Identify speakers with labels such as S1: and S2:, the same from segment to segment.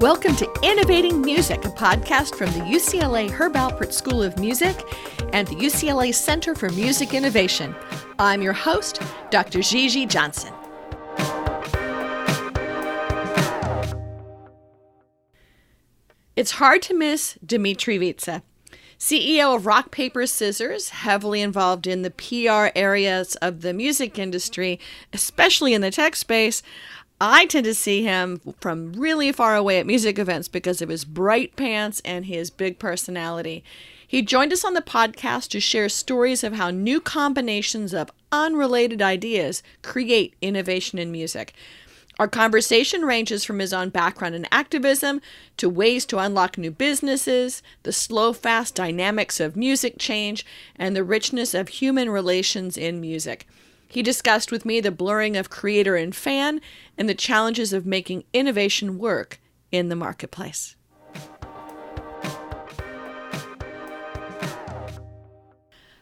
S1: Welcome to Innovating Music, a podcast from the UCLA Herb Alpert School of Music and the UCLA Center for Music Innovation. I'm your host, Dr. Gigi Johnson. It's hard to miss Dmitri Vietze, CEO of RockPaperScissors, heavily involved in the PR areas of the music industry, especially in the tech space. I tend to see him from really far away at music events because of his bright pants and his big personality. He joined us on the podcast to share stories of how new combinations of unrelated ideas create innovation in music. Our conversation ranges from his own background in activism to ways to unlock new businesses, the slow, fast dynamics of music change, and the richness of human relations in music. He discussed with me the blurring of creator and fan and the challenges of making innovation work in the marketplace.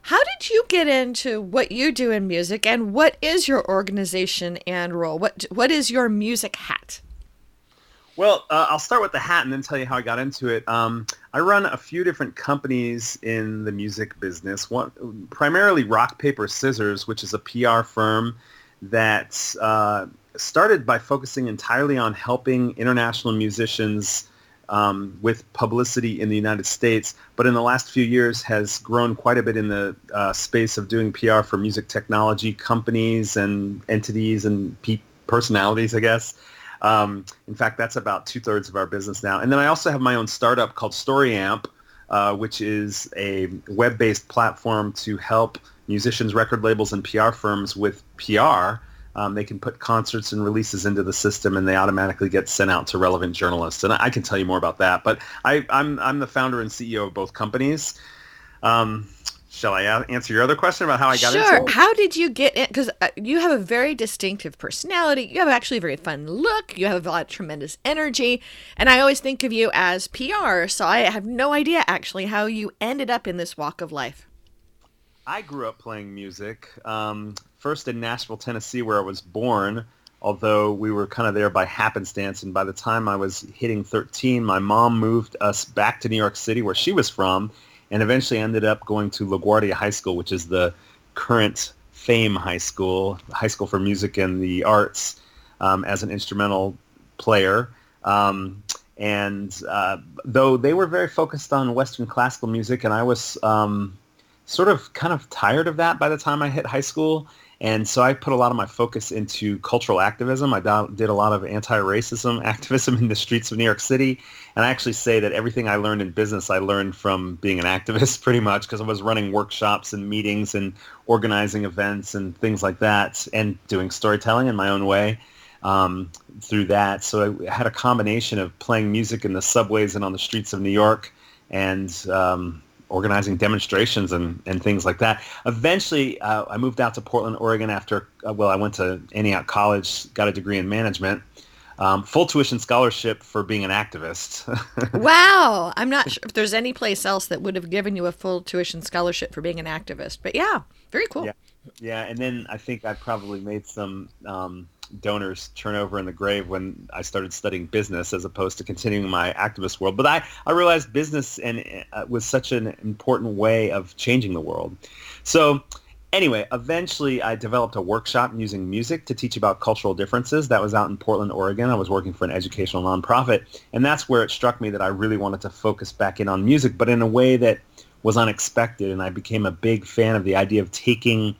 S1: How did you get into what you do in music, and what is your organization and role? What is your music hat?
S2: Well, I'll start with the hat and then tell you how I got into it. I run a few different companies in the music business. One, primarily RockPaperScissors, which is a PR firm that started by focusing entirely on helping international musicians with publicity in the United States, but in the last few years has grown quite a bit in the space of doing PR for music technology companies and entities and personalities, I guess. In fact, that's about 2/3 of our business now. And then I also have my own startup called StoryAmp, which is a web-based platform to help musicians, record labels, and PR firms with PR. They can put concerts and releases into the system, and they automatically get sent out to relevant journalists. And I can tell you more about that. But I'm the founder and CEO of both companies. Shall I answer your other question about how I got into it?
S1: Sure. How did you get in? Because you have a very distinctive personality. You have actually a very fun look. You have a lot of tremendous energy. And I always think of you as PR. So I have no idea actually how you ended up in this walk of life.
S2: I grew up playing music, first in Nashville, Tennessee, where I was born, although we were kind of there by happenstance. And by the time I was hitting 13, my mom moved us back to New York City, where she was from, and eventually ended up going to LaGuardia High School, which is the current Fame High School for music and the arts, as an instrumental player. And though they were very focused on Western classical music, and I was sort of kind of tired of that by the time I hit high school. And so I put a lot of my focus into cultural activism. I did a lot of anti-racism activism in the streets of New York City. And I actually say that everything I learned in business, I learned from being an activist pretty much, because I was running workshops and meetings and organizing events and things like that, and doing storytelling in my own way through that. So I had a combination of playing music in the subways and on the streets of New York and organizing demonstrations and things like that. Eventually, I moved out to Portland, Oregon after, I went to Antioch College, got a degree in management, full tuition scholarship for being an activist.
S1: Wow. I'm not sure if there's any place else that would have given you a full tuition scholarship for being an activist, but yeah, very cool.
S2: Yeah. And then I think I probably made some donors turn over in the grave when I started studying business as opposed to continuing my activist world. But I realized business was such an important way of changing the world. So anyway, eventually I developed a workshop using music to teach about cultural differences. That was out in Portland, Oregon. I was working for an educational nonprofit, and that's where it struck me that I really wanted to focus back in on music, but in a way that was unexpected. And I became a big fan of the idea of taking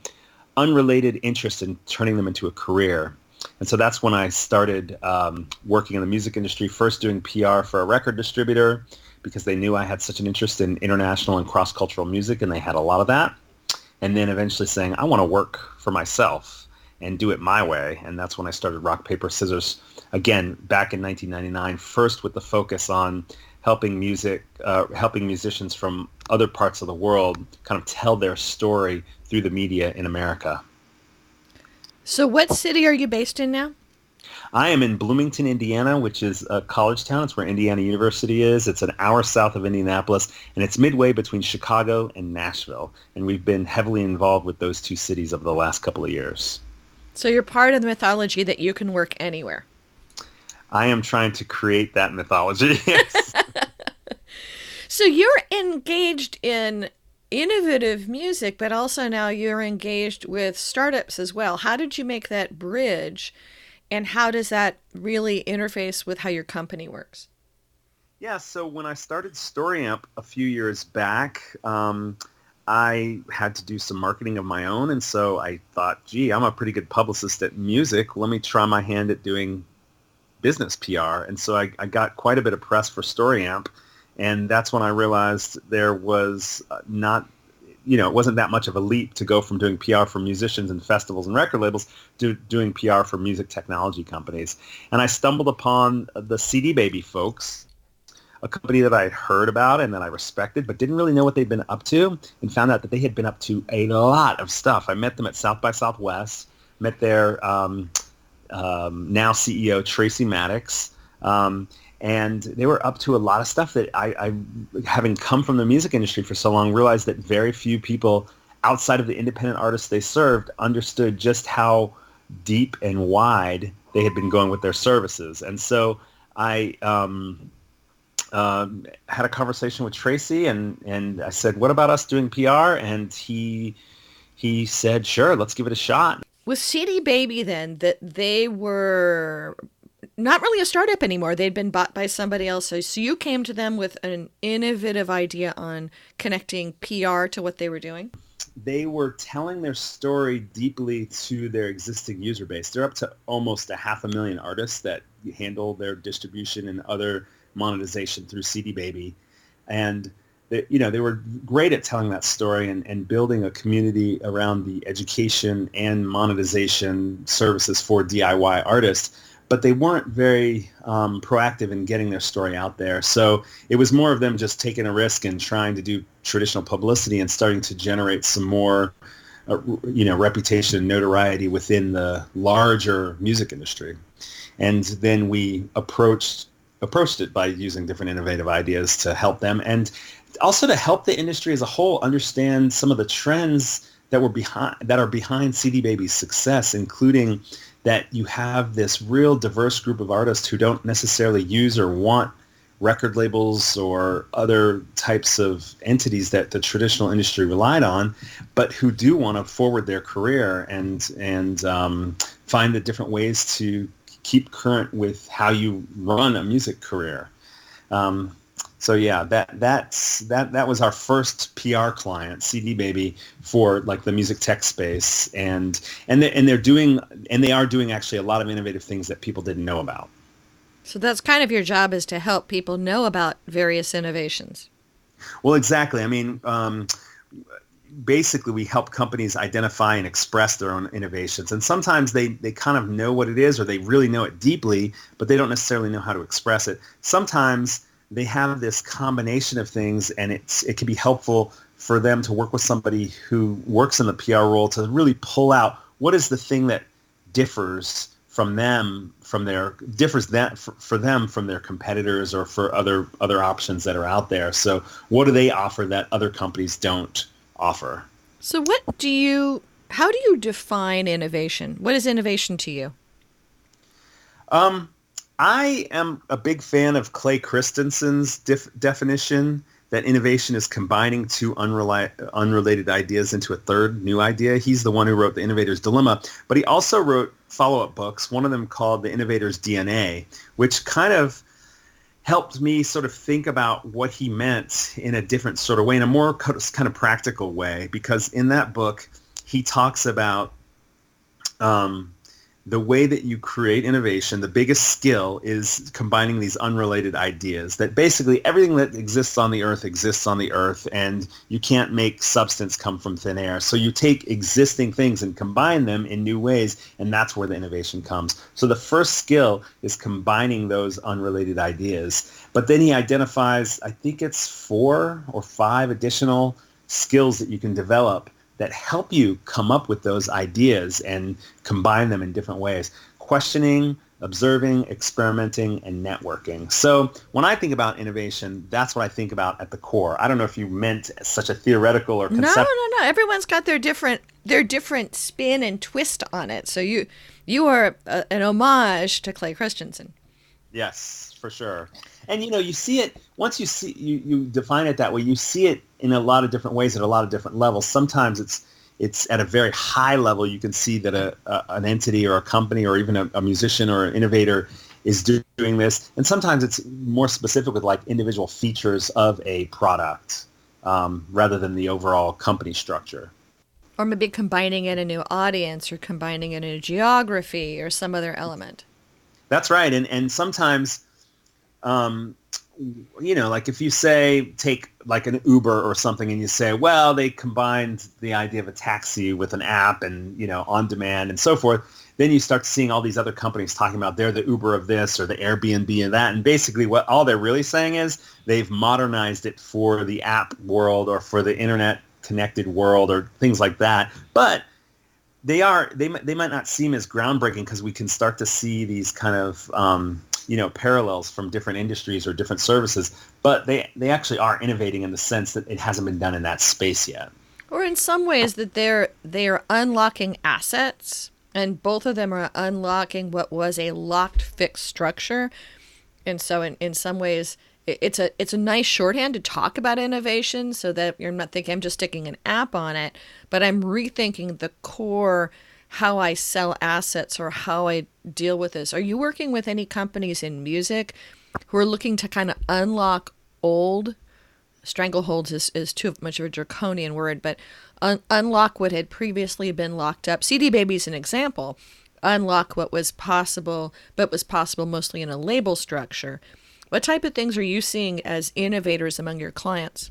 S2: unrelated interests and turning them into a career. And so that's when I started working in the music industry, first doing PR for a record distributor because they knew I had such an interest in international and cross-cultural music, and they had a lot of that. And then eventually saying, I want to work for myself and do it my way. And that's when I started RockPaperScissors, again, back in 1999, first with the focus on helping musicians from other parts of the world kind of tell their story through the media in America.
S1: So what city are you based in now?
S2: I am in Bloomington, Indiana, which is a college town. It's where Indiana University is. It's an hour south of Indianapolis, and it's midway between Chicago and Nashville. And we've been heavily involved with those two cities over the last couple of years.
S1: So you're part of the mythology that you can work anywhere.
S2: I am trying to create that mythology. Yes.
S1: So you're engaged in innovative music, but also now you're engaged with startups as well. How did you make that bridge, and how does that really interface with how your company works?
S2: Yeah, so when I started StoryAmp a few years back, I had to do some marketing of my own, and so I thought, gee, I'm a pretty good publicist at music. Let me try my hand at doing business PR. And so I got quite a bit of press for StoryAmp, and that's when I realized there was not, it wasn't that much of a leap to go from doing PR for musicians and festivals and record labels to doing PR for music technology companies. And I stumbled upon the CD Baby folks, a company that I had heard about and that I respected, but didn't really know what they'd been up to, and found out that they had been up to a lot of stuff. I met them at South by Southwest, met their now CEO, Tracy Maddox, and they were up to a lot of stuff that I, having come from the music industry for so long, realized that very few people outside of the independent artists they served understood just how deep and wide they had been going with their services. And so I had a conversation with Tracy, and I said, what about us doing PR? And he said, sure, let's give it a shot.
S1: With CD Baby, then, that they were not really a startup anymore. They'd been bought by somebody else. So you came to them with an innovative idea on connecting PR to what they were doing?
S2: They were telling their story deeply to their existing user base. They're up to almost 500,000 artists that handle their distribution and other monetization through CD Baby. And they were great at telling that story and building a community around the education and monetization services for DIY artists, but they weren't very proactive in getting their story out there. So it was more of them just taking a risk and trying to do traditional publicity and starting to generate some more reputation and notoriety within the larger music industry. And then we approached it by using different innovative ideas to help them, and also to help the industry as a whole understand some of the trends that are behind CD Baby's success, including that you have this real diverse group of artists who don't necessarily use or want record labels or other types of entities that the traditional industry relied on, but who do want to forward their career and find the different ways to keep current with how you run a music career. So yeah, that was our first PR client, CD Baby, for like the music tech space, and they are doing actually a lot of innovative things that people didn't know about.
S1: So that's kind of your job, is to help people know about various innovations.
S2: Well, exactly. I mean, basically we help companies identify and express their own innovations. And sometimes they kind of know what it is, or they really know it deeply, but they don't necessarily know how to express it. Sometimes they have this combination of things, and it can be helpful for them to work with somebody who works in the PR role to really pull out what is the thing that differs from them, from their competitors, or for other options that are out there. So what do they offer that other companies don't offer?
S1: So how do you define innovation? What is innovation to you?
S2: I am a big fan of Clay Christensen's definition that innovation is combining two unrelated ideas into a third new idea. He's the one who wrote The Innovator's Dilemma, but he also wrote follow-up books, one of them called The Innovator's DNA, which kind of helped me sort of think about what he meant in a different sort of way, in a more kind of practical way, because in that book, he talks about the way that you create innovation. The biggest skill is combining these unrelated ideas, that basically everything that exists on the earth, and you can't make substance come from thin air. So you take existing things and combine them in new ways, and that's where the innovation comes. So the first skill is combining those unrelated ideas. But then he identifies, I think it's 4 or 5 additional skills that you can develop that help you come up with those ideas and combine them in different ways. Questioning, observing, experimenting, and networking. So when I think about innovation, that's what I think about at the core. I don't know if you meant such a theoretical or conceptual.
S1: No. Everyone's got their different spin and twist on it. So you are an homage to Clay Christensen.
S2: Yes, for sure. And you see it once you define it that way. You see it in a lot of different ways at a lot of different levels. Sometimes it's at a very high level. You can see that an entity or a company or even a musician or an innovator is doing this. And sometimes it's more specific with like individual features of a product rather than the overall company structure.
S1: Or maybe combining in a new audience or combining in a new geography or some other element.
S2: That's right. And sometimes um, like if you say take like an Uber or something and you say, well, they combined the idea of a taxi with an app and, on demand and so forth, then you start seeing all these other companies talking about they're the Uber of this or the Airbnb of that. And basically what all they're really saying is they've modernized it for the app world or for the internet connected world or things like that. But they might not seem as groundbreaking because we can start to see these kind of parallels from different industries or different services, but they actually are innovating in the sense that it hasn't been done in that space yet.
S1: Or in some ways that they are unlocking assets, and both of them are unlocking what was a locked fixed structure. And so in some ways it's a nice shorthand to talk about innovation so that you're not thinking I'm just sticking an app on it, but I'm rethinking the core how I sell assets or how I deal with this. Are you working with any companies in music who are looking to kind of unlock old strangleholds is too much of a draconian word, but unlock what had previously been locked up? CD Baby is an example. Unlock what was possible, but was possible mostly in a label structure. What type of things are you seeing as innovators among your clients?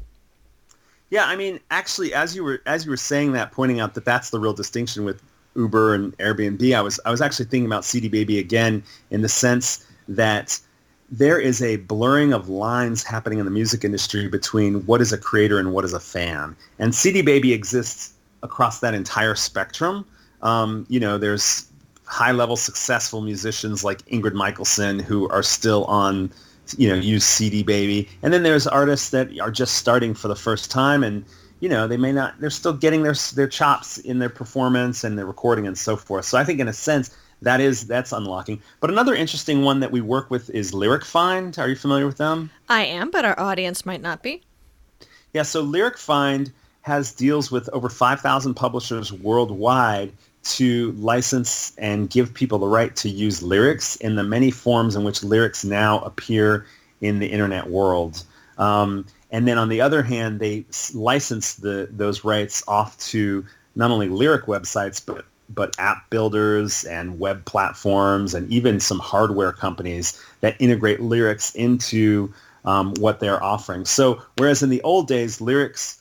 S2: Yeah, I mean, actually, as you were saying that, pointing out that that's the real distinction with Uber and Airbnb, I was actually thinking about CD Baby again in the sense that there is a blurring of lines happening in the music industry between what is a creator and what is a fan. And CD Baby exists across that entire spectrum. There's high-level successful musicians like Ingrid Michaelson who are still on, use CD Baby. And then there's artists that are just starting for the first time and, they're still getting their chops in their performance and their recording and so forth. So I think in a sense, that's unlocking. But another interesting one that we work with is Lyric Find. Are you familiar with them?
S1: I am, but our audience might not be.
S2: Yeah, so Lyric Find has deals with over 5,000 publishers worldwide to license and give people the right to use lyrics in the many forms in which lyrics now appear in the internet world. And then on the other hand, they license those rights off to not only lyric websites, but app builders and web platforms and even some hardware companies that integrate lyrics into what they're offering. So whereas in the old days, lyrics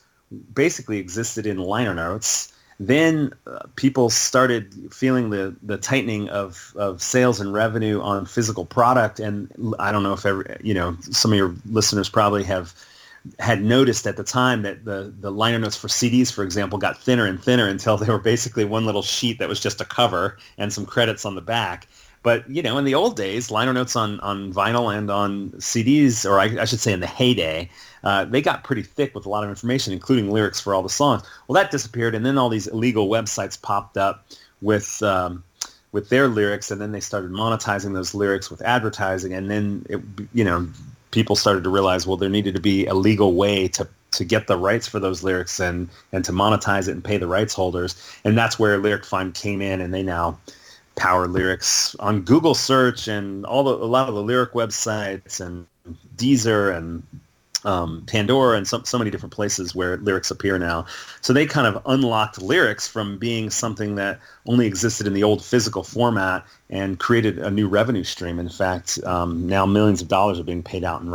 S2: basically existed in liner notes, then people started feeling the tightening of sales and revenue on physical product. And I don't know if some of your listeners probably had noticed at the time that the liner notes for CDs, for example, got thinner and thinner until they were basically one little sheet that was just a cover and some credits on the back. But, in the old days, liner notes on vinyl and on CDs, or I should say in the heyday, they got pretty thick with a lot of information, including lyrics for all the songs. Well, that disappeared, and then all these illegal websites popped up with their lyrics, and then they started monetizing those lyrics with advertising, and then, people started to realize, well, there needed to be a legal way to get the rights for those lyrics and to monetize it and pay the rights holders. And that's where Lyric Find came in, and they now power lyrics on Google search and a lot of the lyric websites and Deezer and Pandora and so many different places where lyrics appear now. So they kind of unlocked lyrics from being something that only existed in the old physical format and created a new revenue stream. In fact, now millions of dollars are being paid out in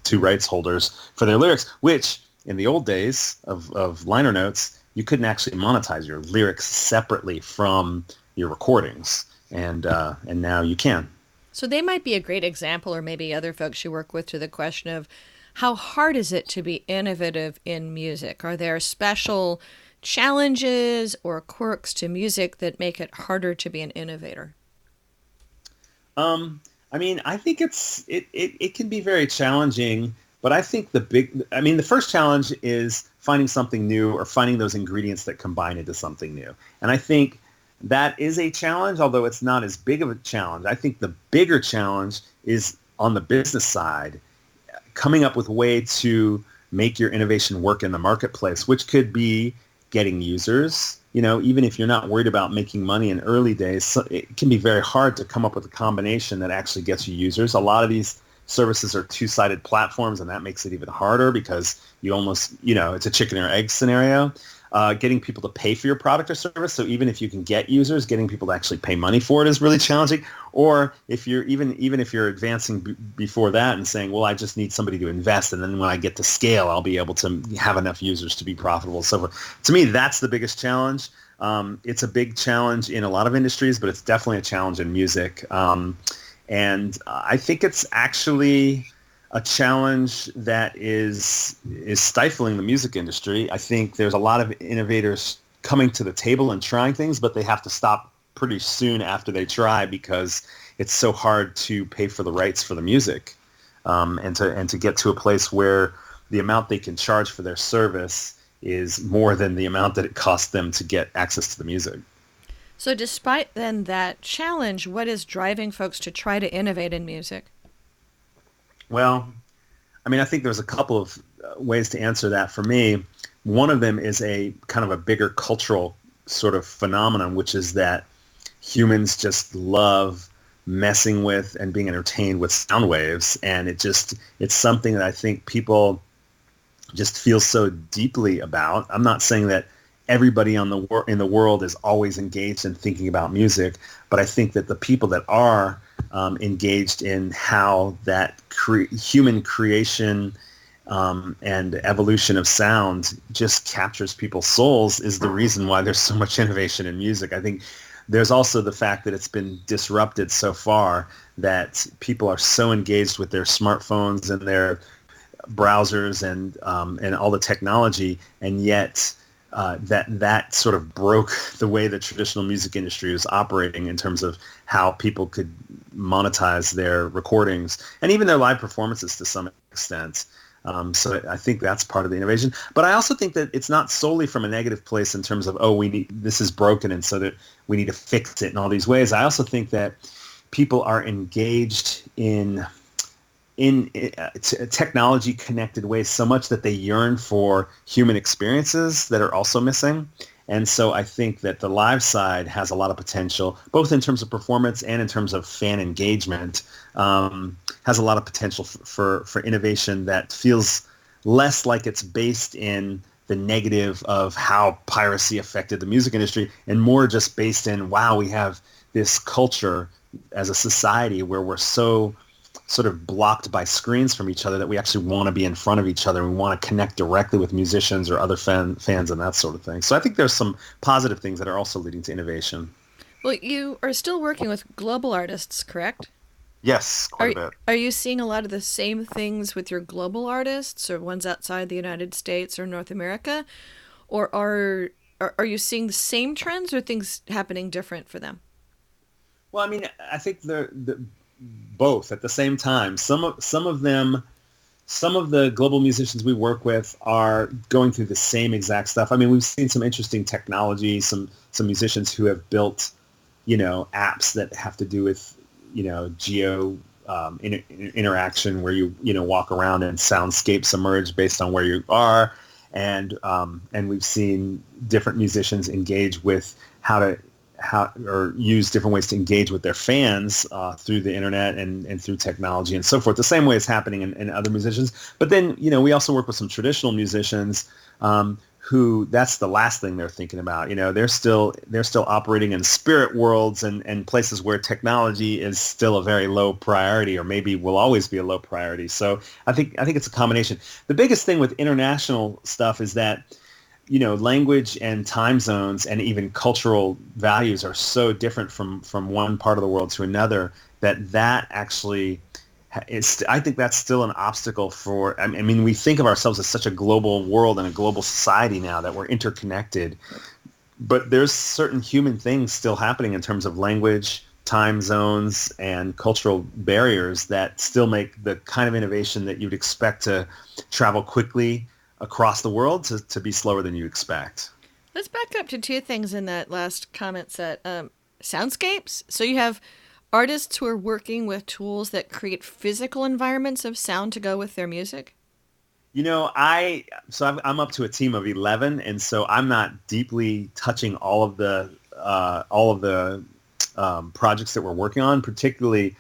S2: to rights holders for their lyrics, which in the old days of liner notes, you couldn't actually monetize your lyrics separately from your recordings, and now you can.
S1: So they might be a great example, or maybe other folks you work with, to the question of how hard is it to be innovative in music? Are there special challenges or quirks to music that make it harder to be an innovator?
S2: I think it can be very challenging, but I think the first challenge is finding something new or finding those ingredients that combine into something new. And I think that is a challenge, although it's not as big of a challenge. I think the bigger challenge is on the business side, coming up with a way to make your innovation work in the marketplace, which could be getting users. Even if you're not worried about making money in early days, it can be very hard to come up with a combination that actually gets you users. A lot of these services are two-sided platforms, and that makes it even harder because you almost, it's a chicken or egg scenario. Getting people to pay for your product or service. So even if you can get users, getting people to actually pay money for it is really challenging. Or if you're even if you're advancing before that and saying, well, I just need somebody to invest, and then when I get to scale, I'll be able to have enough users to be profitable. So to me, that's the biggest challenge. It's a big challenge in a lot of industries, but it's definitely a challenge in music. And I think it's actually a challenge that is stifling the music industry. I think there's a lot of innovators coming to the table and trying things, but they have to stop pretty soon after they try because it's so hard to pay for the rights for the music, and to get to a place where the amount they can charge for their service is more than the amount that it costs them to get access to the music.
S1: So despite then that challenge, what is driving folks to try to innovate in music?
S2: Well, I think there's a couple of ways to answer that for me. One of them is a kind of a bigger cultural sort of phenomenon, which is that humans just love messing with and being entertained with sound waves. And it's something that I think people just feel so deeply about. I'm not saying that everybody in the world is always engaged in thinking about music, but I think that the people that are engaged in how that human creation and evolution of sound just captures people's souls is the reason why there's so much innovation in music. I think there's also the fact that it's been disrupted so far that people are so engaged with their smartphones and their browsers and all the technology, and yet that sort of broke the way the traditional music industry was operating in terms of how people could monetize their recordings and even their live performances to some extent. So I think that's part of the innovation. But I also think that it's not solely from a negative place in terms of, this is broken and so that we need to fix it in all these ways. I also think that people are engaged in technology connected ways so much that they yearn for human experiences that are also missing. And so I think that the live side has a lot of potential, both in terms of performance and in terms of fan engagement, has a lot of potential for innovation that feels less like it's based in the negative of how piracy affected the music industry and more just based in, wow, we have this culture as a society where we're so sort of blocked by screens from each other that we actually want to be in front of each other. We want to connect directly with musicians or other fans and that sort of thing. So I think there's some positive things that are also leading to innovation.
S1: Well, you are still working with global artists, correct?
S2: Yes, quite a bit.
S1: Are you seeing a lot of the same things with your global artists or ones outside the United States or North America? Or are you seeing the same trends or things happening different for them?
S2: Well, I think the both at the same time. Some of the global musicians we work with are going through the same exact stuff. We've seen some interesting technology, some musicians who have built, apps that have to do with, geo interaction where you walk around and soundscapes emerge based on where you are, and we've seen different musicians engage with how or use different ways to engage with their fans through the internet and through technology and so forth. The same way is happening in other musicians. But then, we also work with some traditional musicians who that's the last thing they're thinking about. They're still operating in spirit worlds and places where technology is still a very low priority, or maybe will always be a low priority. So I think it's a combination. The biggest thing with international stuff is that language and time zones and even cultural values are so different from one part of the world to another that actually is, I think that's still an obstacle for, we think of ourselves as such a global world and a global society now that we're interconnected, but there's certain human things still happening in terms of language, time zones, and cultural barriers that still make the kind of innovation that you'd expect to travel quickly across the world to be slower than you expect.
S1: Let's back up to two things in that last comment set. Soundscapes. So you have artists who are working with tools that create physical environments of sound to go with their music?
S2: I'm up to a team of 11, and so I'm not deeply touching all of the projects that we're working on, particularly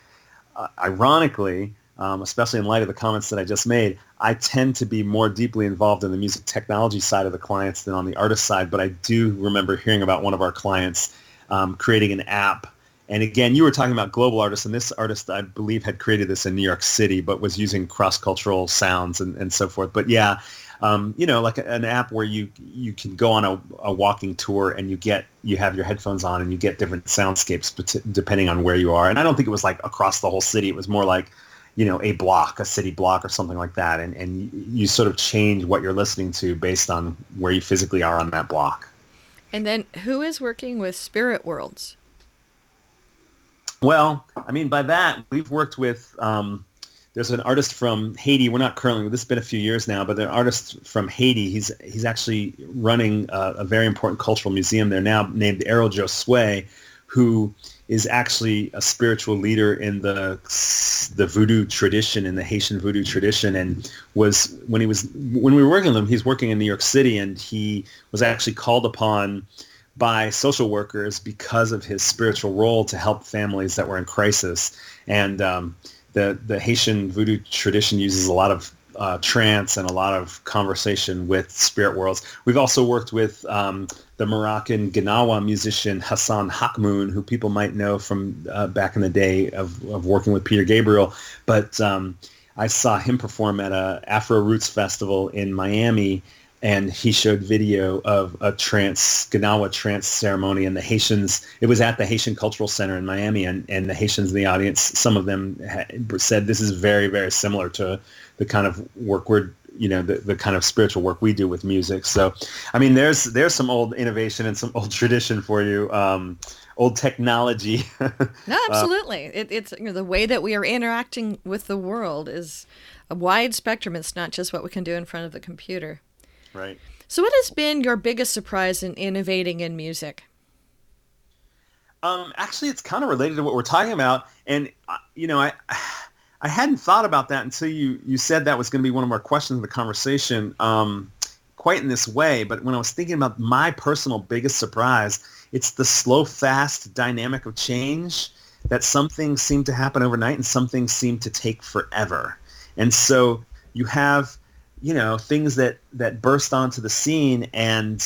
S2: ironically, especially in light of the comments that I just made. I tend to be more deeply involved in the music technology side of the clients than on the artist side, but I do remember hearing about one of our clients creating an app. And again, you were talking about global artists, and this artist, I believe, had created this in New York City, but was using cross-cultural sounds and so forth. But yeah, like an app where you can go on a walking tour and you have your headphones on and you get different soundscapes depending on where you are. And I don't think it was like across the whole city. It was more like, a city block or something like that. And you sort of change what you're listening to based on where you physically are on that block.
S1: And then who is working with spirit worlds?
S2: Well, I mean, by that, we've worked with, there's an artist from Haiti. We're not currently, this has been a few years now, but an artist from Haiti, he's actually running a very important cultural museum there now named Ero Josue, who is actually a spiritual leader in the voodoo tradition, in the Haitian voodoo tradition, and when we were working with him, he's working in New York City, and he was actually called upon by social workers because of his spiritual role to help families that were in crisis. And the Haitian voodoo tradition uses a lot of trance and a lot of conversation with spirit worlds. We've also worked with the Moroccan Gnawa musician Hassan Hakmoun, who people might know from back in the day of working with Peter Gabriel. But I saw him perform at a Afro Roots festival in Miami, and he showed video of a Gnawa trance ceremony, and the Haitians, it was at the Haitian Cultural Center in Miami, and the Haitians in the audience, some of them said this is very, very similar to the kind of work the kind of spiritual work we do with music. So, I mean, there's some old innovation and some old tradition for you, old technology.
S1: No, absolutely. It's the way that we are interacting with the world is a wide spectrum. It's not just what we can do in front of the computer.
S2: Right.
S1: So what has been your biggest surprise in innovating in music?
S2: Actually, it's kind of related to what we're talking about. And, I hadn't thought about that until you said that was going to be one of our questions in the conversation quite in this way. But when I was thinking about my personal biggest surprise, it's the slow, fast dynamic of change, that some things seem to happen overnight and some things seem to take forever. And so you have things that burst onto the scene and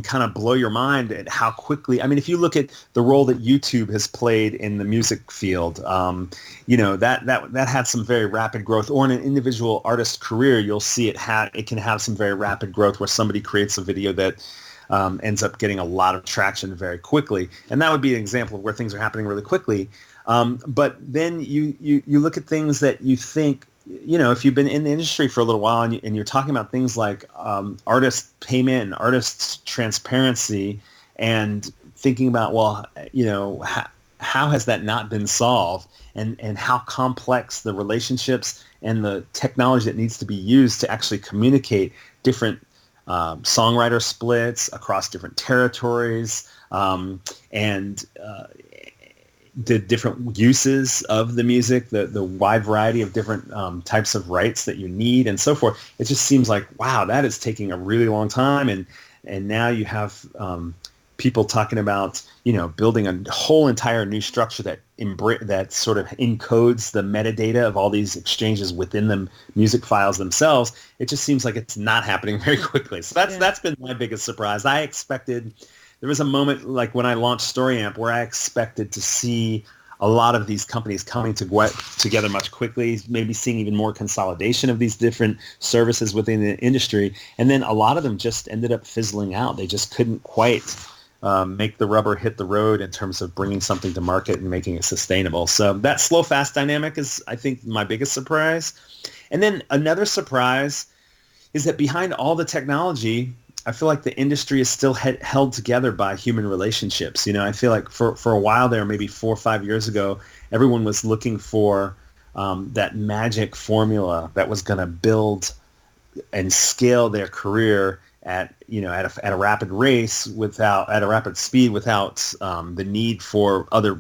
S2: kind of blow your mind at how quickly. I mean, if you look at the role that YouTube has played in the music field, that had some very rapid growth. Or in an individual artist career, you'll see it can have some very rapid growth where somebody creates a video that ends up getting a lot of traction very quickly. And that would be an example of where things are happening really quickly. But then you look at things that you think, if you've been in the industry for a little while and you're talking about things like artist payment and artist transparency and thinking about, how has that not been solved and how complex the relationships and the technology that needs to be used to actually communicate different songwriter splits across different territories and the different uses of the music, the wide variety of different types of rights that you need and so forth. It just seems like, wow, that is taking a really long time. And now you have people talking about, building a whole entire new structure that sort of encodes the metadata of all these exchanges within the music files themselves. It just seems like it's not happening very quickly. So that's been my biggest surprise. There was a moment like when I launched StoryAmp where I expected to see a lot of these companies coming together much quickly, maybe seeing even more consolidation of these different services within the industry. And then a lot of them just ended up fizzling out. They just couldn't quite make the rubber hit the road in terms of bringing something to market and making it sustainable. So that slow, fast dynamic is, I think, my biggest surprise. And then another surprise is that behind all the technology, I feel like the industry is still held together by human relationships. I feel like for a while there, maybe 4 or 5 years ago, everyone was looking for that magic formula that was going to build and scale their career at a rapid race at a rapid speed without the need for other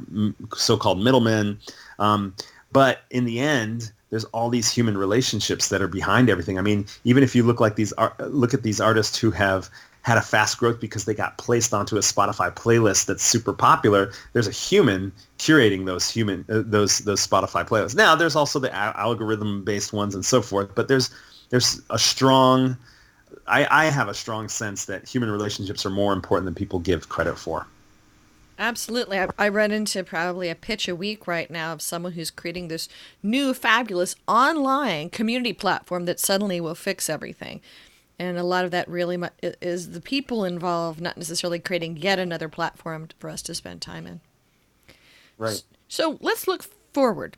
S2: so-called middlemen. But in the end, there's all these human relationships that are behind everything. I mean, even if you look at these artists who have had a fast growth because they got placed onto a Spotify playlist that's super popular, there's a human curating those Spotify playlists. Now, there's also the algorithm-based ones and so forth, but there's a strong, I have a strong sense that human relationships are more important than people give credit for.
S1: Absolutely. I run into probably a pitch a week right now of someone who's creating this new fabulous online community platform that suddenly will fix everything. And a lot of that really is the people involved, not necessarily creating yet another platform for us to spend time in.
S2: Right.
S1: So let's look forward.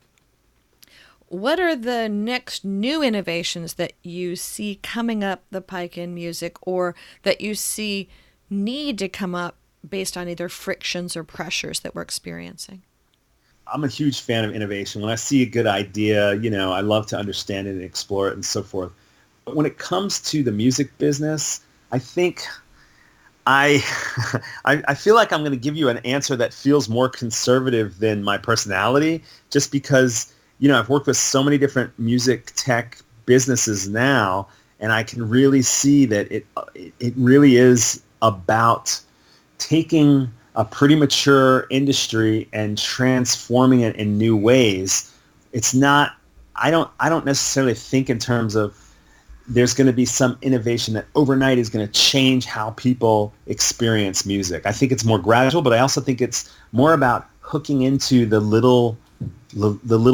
S1: What are the next new innovations that you see coming up the pike in music, or that you see need to come up based on either frictions or pressures that we're experiencing?
S2: I'm a huge fan of innovation. When I see a good idea, I love to understand it and explore it and so forth. But when it comes to the music business, I think I feel like I'm going to give you an answer that feels more conservative than my personality, just because, I've worked with so many different music tech businesses now, and I can really see that it really is about taking a pretty mature industry and transforming it in new ways. It's not, I don't necessarily think in terms of there's going to be some innovation that overnight is going to change how people experience music. I think it's more gradual, but I also think it's more about hooking into the little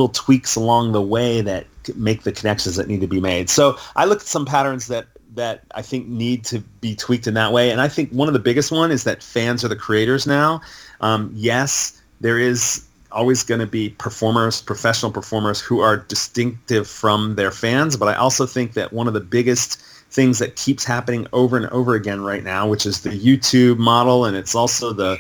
S2: tweaks along the way that make the connections that need to be made. So I look at some patterns that I think need to be tweaked in that way. And I think one of the biggest one is that fans are the creators now. Yes, there is always going to be professional performers who are distinctive from their fans. But I also think that one of the biggest things that keeps happening over and over again right now, which is the YouTube model, and it's also the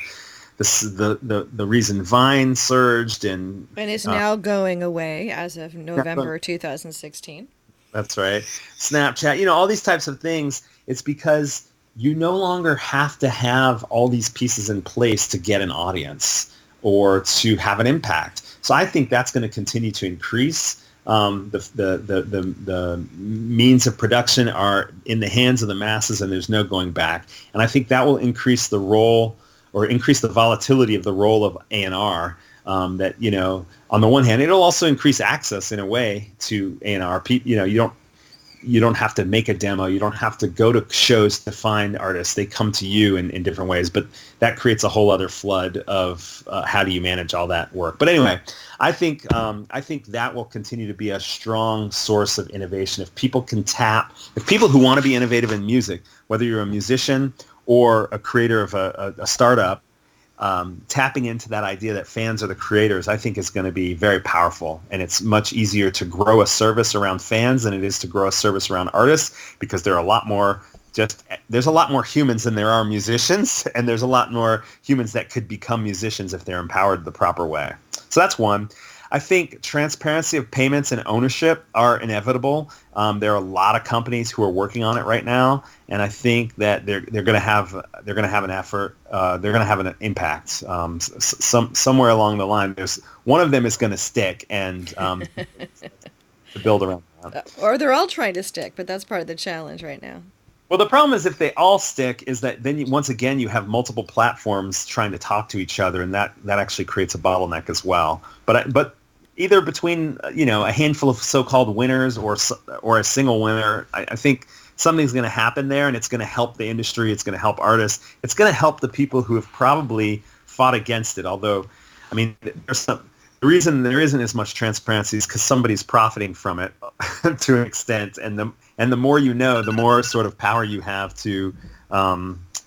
S2: reason Vine surged and
S1: is now going away as of November 2016.
S2: That's right. Snapchat, all these types of things. It's because you no longer have to have all these pieces in place to get an audience or to have an impact. So I think that's going to continue to increase. The means of production are in the hands of the masses, and there's no going back. And I think that will increase the role or increase the volatility of the role of A&R. That, on the one hand, it'll also increase access in a way to A&R. You don't have to make a demo. You don't have to go to shows to find artists. They come to you in different ways. But that creates a whole other flood of how do you manage all that work. But anyway, I think that will continue to be a strong source of innovation. If people who want to be innovative in music, whether you're a musician or a creator of a startup, tapping into that idea that fans are the creators, I think is going to be very powerful. And it's much easier to grow a service around fans than it is to grow a service around artists, because there's a lot more humans than there are musicians, and there's a lot more humans that could become musicians if they're empowered the proper way. So that's one. I think transparency of payments and ownership are inevitable. There are a lot of companies who are working on it right now, and I think that they're going to have an effort. They're going to have an impact. Somewhere along the line, one of them is going to stick, and to build around that.
S1: Or they're all trying to stick, but that's part of the challenge right now.
S2: Well, the problem is if they all stick, is that then once again you have multiple platforms trying to talk to each other, and that actually creates a bottleneck as well. But either between a handful of so-called winners or a single winner, I think something's going to happen there, and it's going to help the industry. It's going to help artists. It's going to help the people who have probably fought against it. Although, I mean, the reason there isn't as much transparency is because somebody's profiting from it to an extent, and the more you know, the more sort of power you have to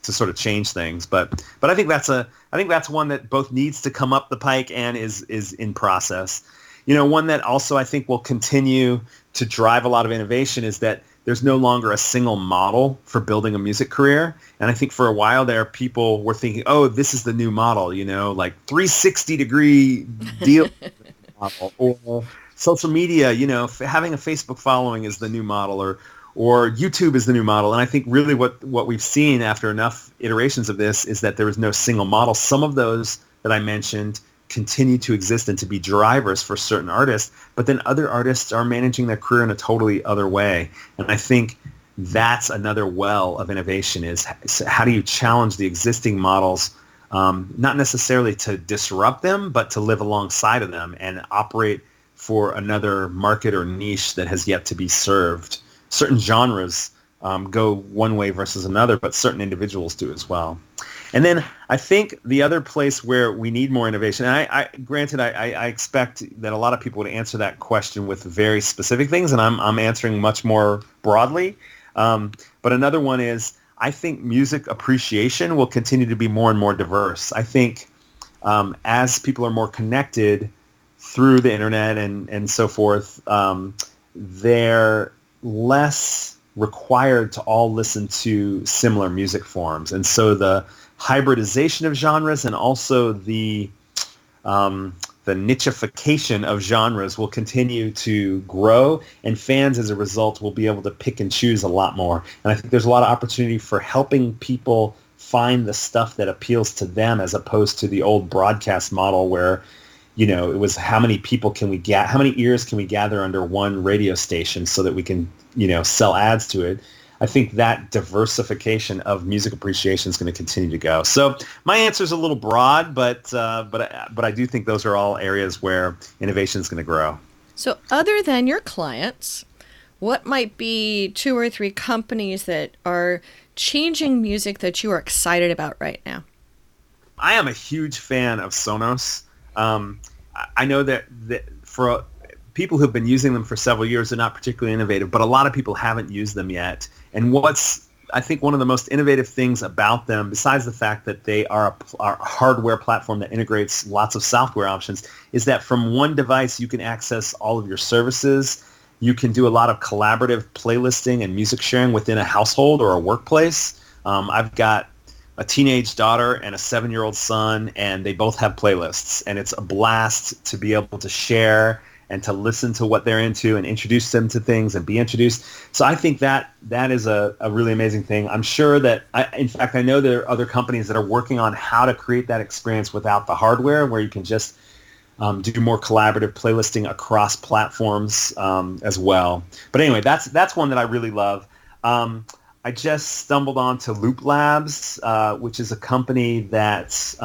S2: sort of change things. But I think that's one that both needs to come up the pike and is in process. One that also I think will continue to drive a lot of innovation is that there's no longer a single model for building a music career. And I think for a while there, people were thinking, oh, this is the new model, like 360-degree deal model, or social media, having a Facebook following is the new model, or YouTube is the new model. And I think really what we've seen after enough iterations of this is that there is no single model. Some of those that I mentioned continue to exist and to be drivers for certain artists, but then other artists are managing their career in a totally other way. And I think that's another well of innovation, is how do you challenge the existing models, not necessarily to disrupt them, but to live alongside of them and operate for another market or niche that has yet to be served. Certain genres go one way versus another, but certain individuals do as well. And then I think the other place where we need more innovation, and I expect that a lot of people would answer that question with very specific things, and I'm answering much more broadly. But another one is, I think music appreciation will continue to be more and more diverse. I think as people are more connected through the internet and so forth, they're less required to all listen to similar music forms. And so the hybridization of genres and also the nichification of genres will continue to grow, and fans as a result will be able to pick and choose a lot more. And I think there's a lot of opportunity for helping people find the stuff that appeals to them, as opposed to the old broadcast model where, you know, it was how many people can we get, how many ears can we gather under one radio station so that we can, you know, sell ads to it. I think that diversification of music appreciation is going to continue to go. So my answer is a little broad, but I do think those are all areas where innovation is going to grow.
S1: So other than your clients, what might be 2 or 3 companies that are changing music that you are excited about right now?
S2: I am a huge fan of Sonos. I know that for people who've been using them for several years, they're not particularly innovative, but a lot of people haven't used them yet. And what's, I think, one of the most innovative things about them, besides the fact that they are a hardware platform that integrates lots of software options, is that from one device you can access all of your services. You can do a lot of collaborative playlisting and music sharing within a household or a workplace. I've got a teenage daughter and a 7-year-old son, and they both have playlists. And it's a blast to be able to share and to listen to what they're into and introduce them to things and be introduced. So I think that is a really amazing thing. I'm sure that, in fact, I know there are other companies that are working on how to create that experience without the hardware, where you can just do more collaborative playlisting across platforms as well. But anyway, that's one that I really love. I just stumbled onto Loop Labs, which is a company that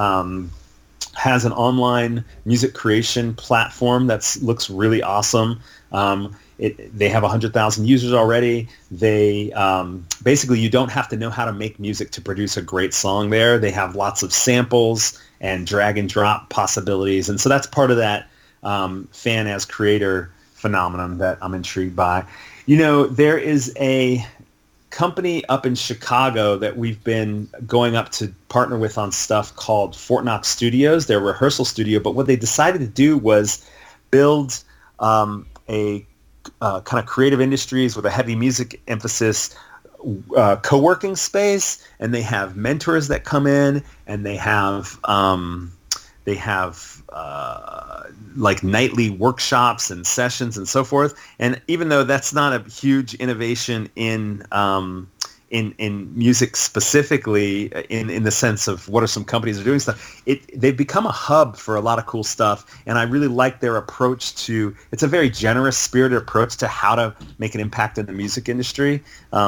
S2: has an online music creation platform that looks really awesome. They have 100,000 users already. They basically, you don't have to know how to make music to produce a great song there. They have lots of samples and drag and drop possibilities. And so that's part of that fan as creator phenomenon that I'm intrigued by. You know, there is a company up in Chicago that we've been going up to partner with on stuff called Fort Knox Studios. They're a rehearsal studio, but what they decided to do was build a kind of creative industries with a heavy music emphasis co-working space, and they have mentors that come in, and they have like nightly workshops and sessions and so forth. And even though that's not a huge innovation in music specifically, in the sense of what are some companies that are doing stuff, they've become a hub for a lot of cool stuff. And I really like their approach to, it's a very generous, spirited approach to how to make an impact in the music industry.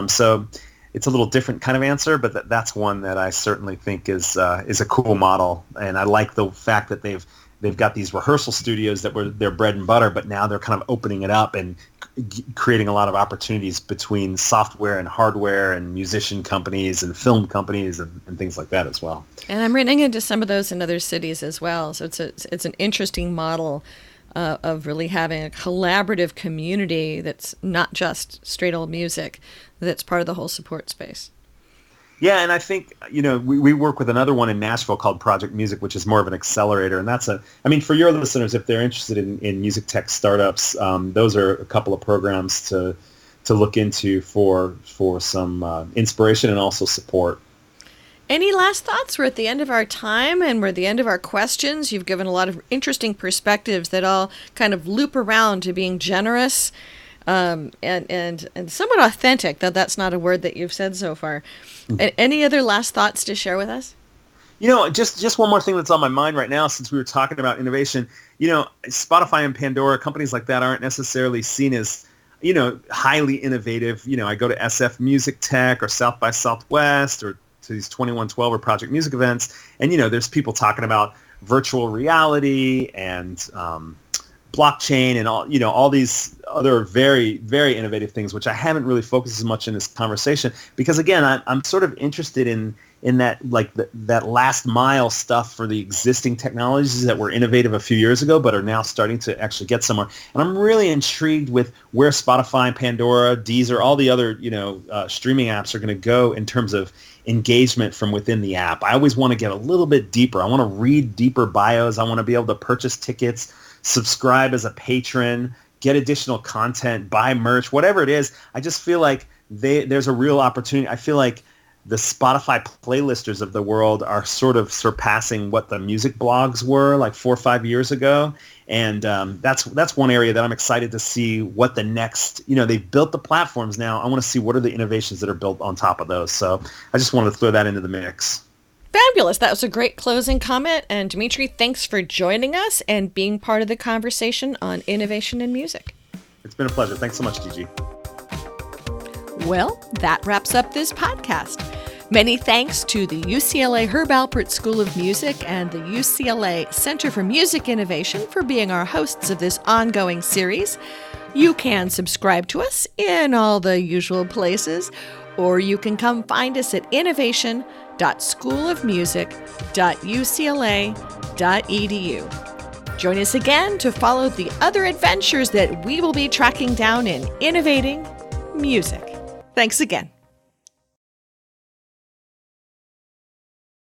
S2: So it's a little different kind of answer, but that's one that I certainly think is a cool model. And I like the fact that they've got these rehearsal studios that were their bread and butter, but now they're kind of opening it up and creating a lot of opportunities between software and hardware and musician companies and film companies and things like that as well.
S1: And I'm running into some of those in other cities as well. So it's an interesting model of really having a collaborative community that's not just straight old music, that's part of the whole support space.
S2: Yeah, and I think, you know, we work with another one in Nashville called Project Music, which is more of an accelerator. And that's for your listeners, if they're interested in music tech startups, those are a couple of programs to look into for some inspiration and also support.
S1: Any last thoughts? We're at the end of our time, and we're at the end of our questions. You've given a lot of interesting perspectives that all kind of loop around to being generous, and somewhat authentic, though that's not a word that you've said so far. Any other last thoughts to share with us?
S2: Just one more thing that's on my mind right now, since we were talking about innovation. Spotify and Pandora, companies like that aren't necessarily seen as, highly innovative. I go to SF Music Tech or South by Southwest or to these 2112 or Project Music events, and there's people talking about virtual reality and blockchain and all these other very, very innovative things, which I haven't really focused as much in this conversation, because again, I'm sort of interested in that, like that last mile stuff for the existing technologies that were innovative a few years ago but are now starting to actually get somewhere. And I'm really intrigued with where Spotify, Pandora, Deezer, all the other streaming apps are going to go in terms of engagement from within the app. I always want to get a little bit deeper. I want to read deeper bios. I want to be able to purchase tickets, subscribe as a patron, get additional content, buy merch, whatever it is. I just feel like there's a real opportunity. I feel like the Spotify playlisters of the world are sort of surpassing what the music blogs were like 4 or 5 years ago. And that's one area that I'm excited to see what the next, they've built the platforms now. I want to see what are the innovations that are built on top of those. So I just wanted to throw that into the mix.
S1: Fabulous. That was a great closing comment. And Dmitri, thanks for joining us and being part of the conversation on innovation in music.
S2: It's been a pleasure. Thanks so much, Gigi.
S1: Well, that wraps up this podcast. Many thanks to the UCLA Herb Alpert School of Music and the UCLA Center for Music Innovation for being our hosts of this ongoing series. You can subscribe to us in all the usual places, or you can come find us at innovation.schoolofmusic.ucla.edu. Join us again to follow the other adventures that we will be tracking down in innovating music. Thanks again.